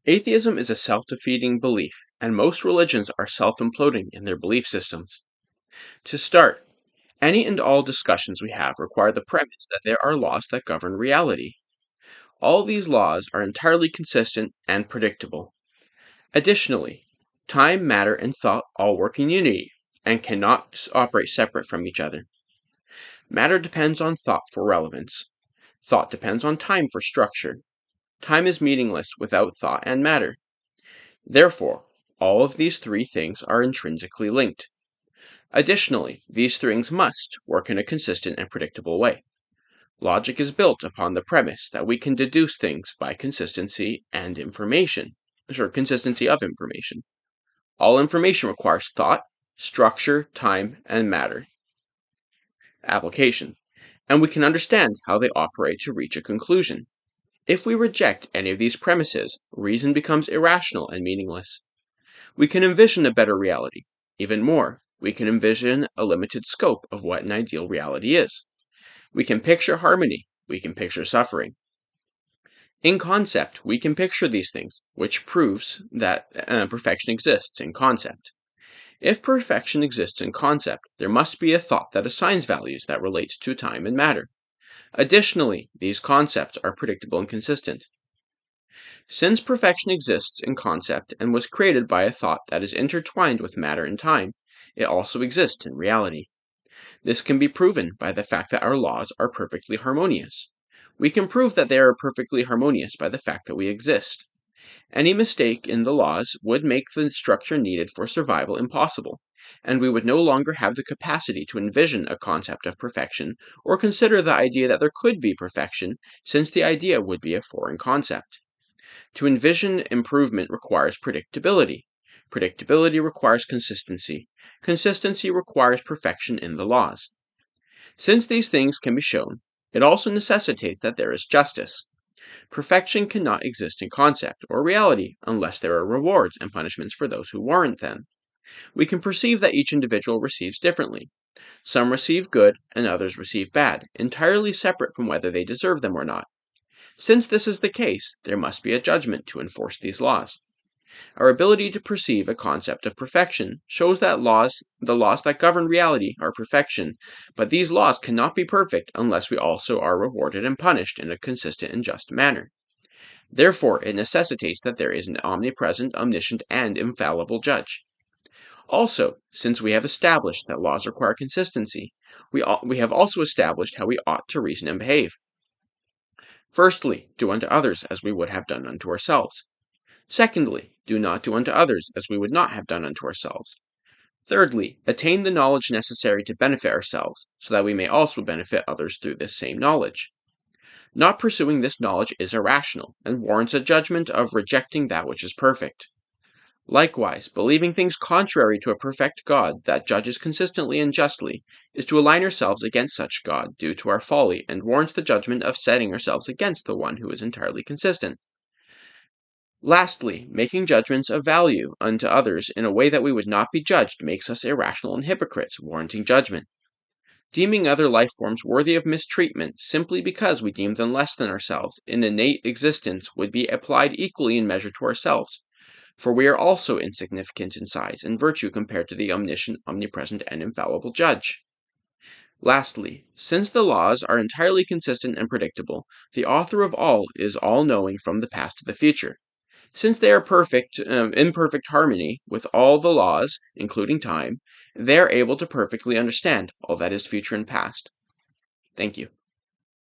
Atheism is a self-defeating belief, and most religions are self-imploding in their belief systems. To start, any and all discussions we have require the premise that there are laws that govern reality. All these laws are entirely consistent and predictable. Additionally, time, matter, and thought all work in unity and cannot operate separate from each other. Matter depends on thought for relevance. Thought depends on time for structure. Time is meaningless without thought and matter. Therefore, all of these three things are intrinsically linked. Additionally, these things must work in a consistent and predictable way. Logic is built upon the premise that we can deduce things by consistency of information. All information requires thought, structure, time, and matter. Application. And we can understand how they operate to reach a conclusion. If we reject any of these premises, reason becomes irrational and meaningless. We can envision a better reality. Even more, we can envision a limited scope of what an ideal reality is. We can picture harmony. We can picture suffering. In concept, we can picture these things, which proves that perfection exists in concept. If perfection exists in concept, there must be a thought that assigns values that relates to time and matter. Additionally, these concepts are predictable and consistent. Since perfection exists in concept and was created by a thought that is intertwined with matter and time, it also exists in reality. This can be proven by the fact that our laws are perfectly harmonious. We can prove that they are perfectly harmonious by the fact that we exist. Any mistake in the laws would make the structure needed for survival impossible, and we would no longer have the capacity to envision a concept of perfection or consider the idea that there could be perfection, since the idea would be a foreign concept. To envision improvement requires predictability. Predictability requires consistency. Consistency requires perfection in the laws. Since these things can be shown, it also necessitates that there is justice. Perfection cannot exist in concept or reality unless there are rewards and punishments for those who warrant them. We can perceive that each individual receives differently. Some receive good and others receive bad, entirely separate from whether they deserve them or not. Since this is the case, there must be a judgment to enforce these laws. Our ability to perceive a concept of perfection shows that the laws that govern reality are perfection, but these laws cannot be perfect unless we also are rewarded and punished in a consistent and just manner. Therefore, it necessitates that there is an omnipresent, omniscient, and infallible judge. Also, since we have established that laws require consistency, we have also established how we ought to reason and behave. Firstly, do unto others as we would have done unto ourselves. Secondly, do not do unto others as we would not have done unto ourselves. Thirdly, attain the knowledge necessary to benefit ourselves, so that we may also benefit others through this same knowledge. Not pursuing this knowledge is irrational, and warrants a judgment of rejecting that which is perfect. Likewise, believing things contrary to a perfect God that judges consistently and justly is to align ourselves against such God due to our folly, and warrants the judgment of setting ourselves against the one who is entirely consistent. Lastly, making judgments of value unto others in a way that we would not be judged makes us irrational and hypocrites, warranting judgment. Deeming other life forms worthy of mistreatment simply because we deem them less than ourselves in innate existence would be applied equally in measure to ourselves, for we are also insignificant in size and virtue compared to the omniscient, omnipresent, and infallible judge. Lastly, since the laws are entirely consistent and predictable, the author of all is all-knowing from the past to the future. Since they are in perfect harmony with all the laws, including time, they are able to perfectly understand all that is future and past. Thank you.